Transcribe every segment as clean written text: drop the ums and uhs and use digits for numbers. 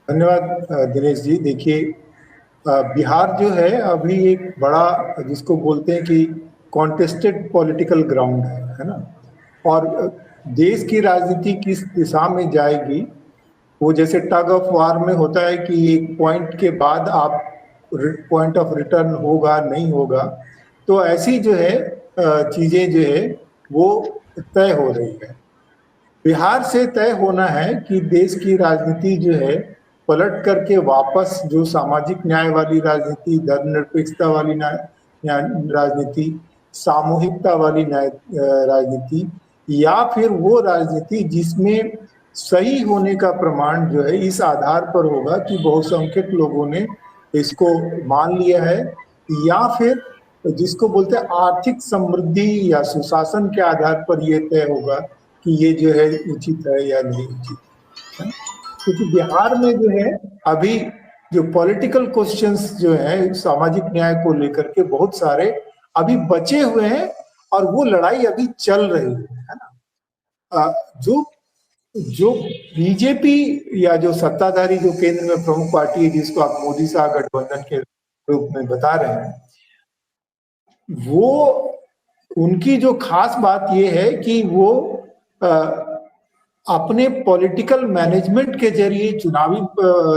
धन्यवाद दिनेश जी। देखिए, बिहार जो है अभी एक बड़ा जिसको बोलते हैं कि कॉन्टेस्टेड पॉलिटिकल ग्राउंड है ना। और देश की राजनीति किस दिशा में जाएगी, वो जैसे टग ऑफ वार में होता है कि एक पॉइंट के बाद आप पॉइंट ऑफ रिटर्न होगा नहीं होगा। तो ऐसी जो है चीजें जो है वो तय हो रही है। बिहार से तय होना है कि देश की राजनीति जो है पलट करके वापस जो सामाजिक न्याय वाली राजनीति, धर्मनिरपेक्षता वाली राजनीति, सामूहिकता वाली राजनीति, या फिर वो राजनीति जिसमें सही होने का प्रमाण जो है इस आधार पर होगा कि बहुसंख्यक लोगों ने इसको मान लिया है, या फिर जिसको बोलते हैं आर्थिक समृद्धि या सुशासन के आधार पर यह तय होगा कि ये जो है उचित है या नहीं उचित है। क्योंकि बिहार में जो है अभी जो पॉलिटिकल क्वेश्चंस जो है सामाजिक न्याय को लेकर के बहुत सारे अभी बचे हुए हैं, और वो लड़ाई अभी चल रही है ना। जो जो बीजेपी या जो सत्ताधारी जो केंद्र में प्रमुख पार्टी है जिसको आप मोदी शाह गठबंधन के रूप में बता रहे हैं, वो उनकी जो खास बात ये है कि वो अपने पॉलिटिकल मैनेजमेंट के जरिए, चुनावी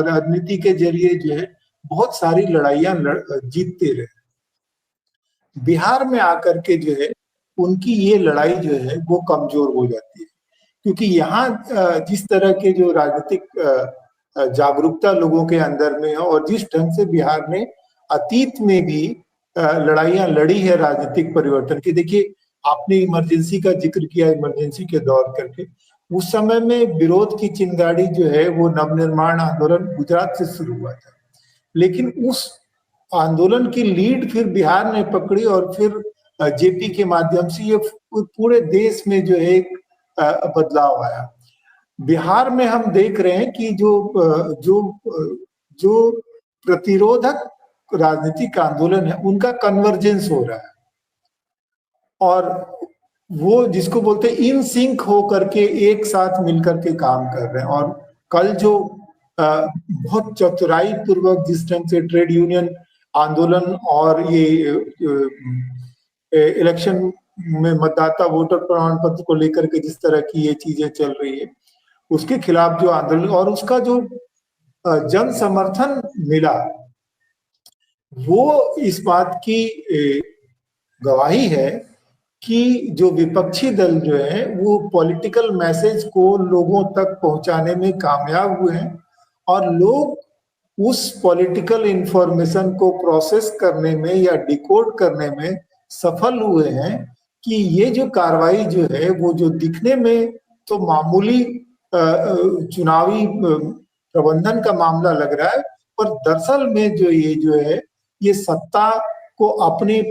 राजनीति के जरिए जो है बहुत सारी लड़ाइयां जीतते रहे। बिहार में आकर के जो है उनकी ये लड़ाई जो है वो कमजोर हो जाती है, क्योंकि यहाँ जिस तरह के जो राजनीतिक जागरूकता लोगों के अंदर में है, और जिस ढंग से बिहार ने अतीत में भी लड़ाइयां लड़ी है राजनीतिक परिवर्तन की। देखिए, आपने इमरजेंसी का जिक्र किया, इमरजेंसी के दौर करके उस समय में विरोध की चिंगारी जो है वो नवनिर्माण आंदोलन गुजरात से शुरू हुआ था, लेकिन उस आंदोलन की लीड फिर बिहार ने पकड़ी, और फिर जेपी के माध्यम से ये पूरे देश में जो है एक बदलाव आया। बिहार में हम देख रहे हैं कि जो प्रतिरोधक राजनीतिक आंदोलन है उनका कन्वर्जेंस हो रहा है, और वो जिसको बोलते हैं इन सिंक हो करके एक साथ मिलकर के काम कर रहे हैं। और कल जो बहुत चतुराई पूर्वक जिस ढंग से ट्रेड यूनियन आंदोलन और ये इलेक्शन में मतदाता वोटर प्रमाण पत्र को लेकर के जिस तरह की ये चीजें चल रही है, उसके खिलाफ जो आंदोलन और उसका जो जन समर्थन मिला, वो इस बात की गवाही है कि जो विपक्षी दल जो है वो पॉलिटिकल मैसेज को लोगों तक पहुंचाने में कामयाब हुए हैं, और लोग उस पॉलिटिकल इंफॉर्मेशन को प्रोसेस करने में या डिकोड करने में सफल हुए हैं कि ये जो कार्रवाई जो है वो जो दिखने में तो मामूली चुनावी प्रबंधन का मामला लग रहा है, पर दरअसल में जो है ये सत्ता को अपने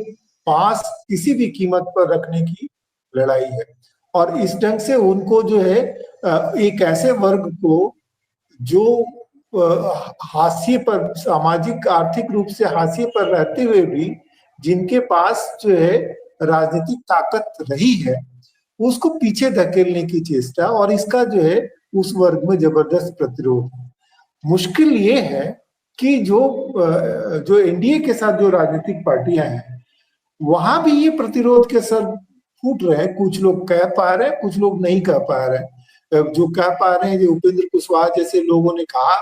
पास किसी भी कीमत पर रखने की लड़ाई है। और इस ढंग से उनको जो है एक ऐसे वर्ग को जो हाशिए पर, सामाजिक आर्थिक रूप से हाशिए पर रहते हुए भी जिनके पास जो है राजनीतिक ताकत रही है, उसको पीछे धकेलने की चेष्टा, और इसका जो है उस वर्ग में जबरदस्त प्रतिरोध। मुश्किल ये है कि जो एनडीए के साथ जो राजनीतिक पार्टियां हैं वहां भी ये प्रतिरोध के सर फूट रहे हैं। कुछ लोग कह पा रहे हैं, कुछ लोग नहीं कह पा रहे हैं। जो कह पा रहे हैं, जो उपेंद्र कुशवाहा जैसे लोगों ने कहा,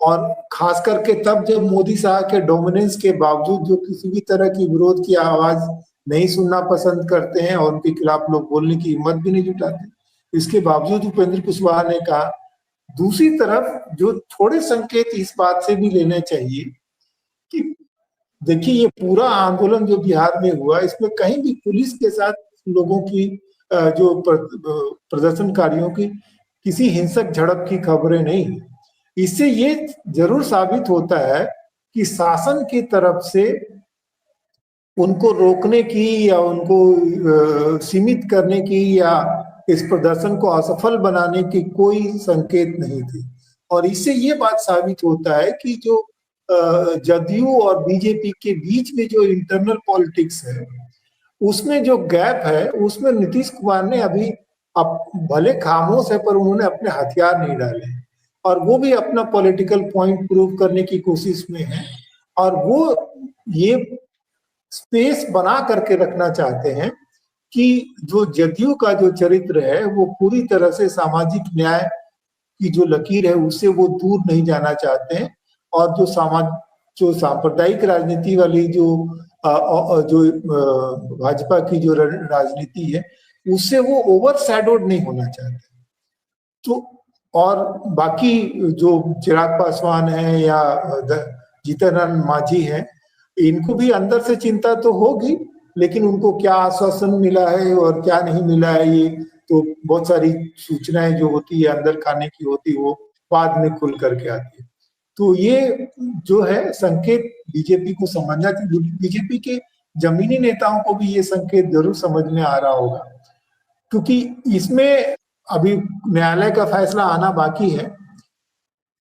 और खास करके तब जब मोदी साहब के डोमिनेंस के बावजूद जो किसी भी तरह की विरोध की आवाज नहीं सुनना पसंद करते हैं और उनके खिलाफ लोग बोलने की हिम्मत भी नहीं जुटाते, इसके बावजूद उपेंद्र कुशवाहा ने कहा। दूसरी तरफ जो थोड़े संकेत इस बात से भी लेने चाहिए कि देखिए, ये पूरा आंदोलन जो बिहार में हुआ, इसमें कहीं भी पुलिस के साथ लोगों की जो प्रदर्शनकारियों की किसी हिंसक झड़प की खबरें नहीं। इससे ये जरूर साबित होता है कि शासन की तरफ से उनको रोकने की या उनको सीमित करने की या इस प्रदर्शन को असफल बनाने की कोई संकेत नहीं थी। और इससे ये बात साबित होता है कि जो जदयू और बीजेपी के बीच में जो इंटरनल पॉलिटिक्स है, उसमें जो गैप है, उसमें नीतीश कुमार ने अभी भले खामोश है पर उन्होंने अपने हथियार नहीं डाले। और वो भी अपना पॉलिटिकल पॉइंट प्रूव करने की कोशिश में है, और वो ये स्पेस बना करके रखना चाहते हैं कि जो जदयू का जो चरित्र है वो पूरी तरह से सामाजिक न्याय की जो लकीर है उससे वो दूर नहीं जाना चाहते हैं, और जो सांप्रदायिक राजनीति वाली जो भाजपा की जो राजनीति है उससे वो ओवरशैडोड नहीं होना चाहते। तो और बाकी जो चिराग पासवान है या जीतन राम मांझी है, इनको भी अंदर से चिंता तो होगी, लेकिन उनको क्या आश्वासन मिला है और क्या नहीं मिला है, ये तो बहुत सारी सूचनाएं जो होती है अंदर खाने की होती है, वो बाद में खुल करके आती है। तो ये जो है संकेत बीजेपी को समझना चाहिए, बीजेपी के जमीनी नेताओं को भी ये संकेत जरूर समझ में आ रहा होगा, क्योंकि इसमें अभी न्यायालय का फैसला आना बाकी है,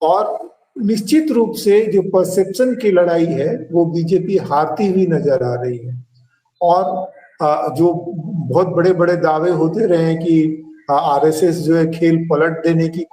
और निश्चित रूप से जो परसेप्शन की लड़ाई है वो बीजेपी हारती हुई नजर आ रही है। और जो बहुत बड़े बड़े दावे होते रहे कि आरएसएस जो है खेल पलट देने की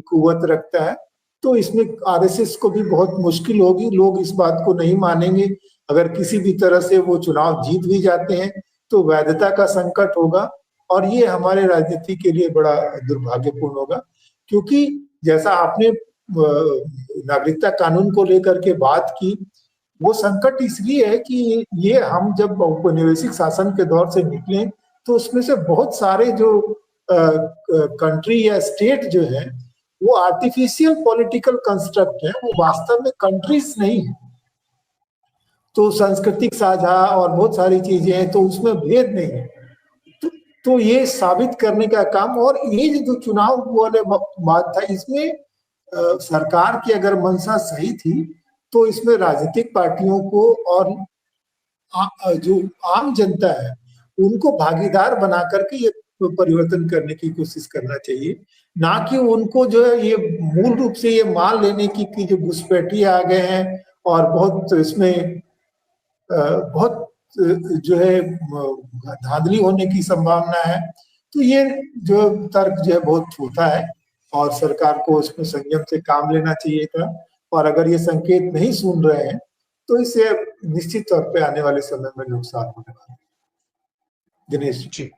कुवत रखता है, तो इसमें आरएसएस को भी बहुत मुश्किल होगी, लोग इस बात को नहीं मानेंगे। अगर किसी भी तरह से वो चुनाव जीत भी जाते हैं तो वैधता का संकट होगा, और ये हमारे राजनीति के लिए बड़ा दुर्भाग्यपूर्ण होगा, क्योंकि जैसा आपने नागरिकता कानून को लेकर के बात की, वो संकट इसलिए है कि ये हम जब औपनिवेशिक शासन के दौर से निकले तो उसमें से बहुत सारे जो कंट्री या स्टेट जो है वो आर्टिफिशियल पॉलिटिकल कंस्ट्रक्ट है, वो वास्तव में कंट्रीज नहीं है। तो सांस्कृतिक साझा और बहुत सारी चीजें हैं, तो उसमें भेद नहीं है। तो ये साबित करने का काम, और ये जो चुनाव वाले बात था, इसमें सरकार की अगर मंशा सही थी तो इसमें राजनीतिक पार्टियों को और जो आम जनता है उनको भागीदार बना करके ये परिवर्तन करने की कोशिश करना चाहिए, ना कि उनको जो है ये मूल रूप से ये मान लेने की जो घुसपैठी आ गए हैं और बहुत इसमें बहुत जो है धांधली होने की संभावना है। तो ये जो तर्क जो है बहुत छोटा है, और सरकार को उसमें संयम से काम लेना चाहिए था, और अगर ये संकेत नहीं सुन रहे हैं तो इससे निश्चित तौर पे आने वाले समय में नुकसान होने वाला है। दिनेश जी।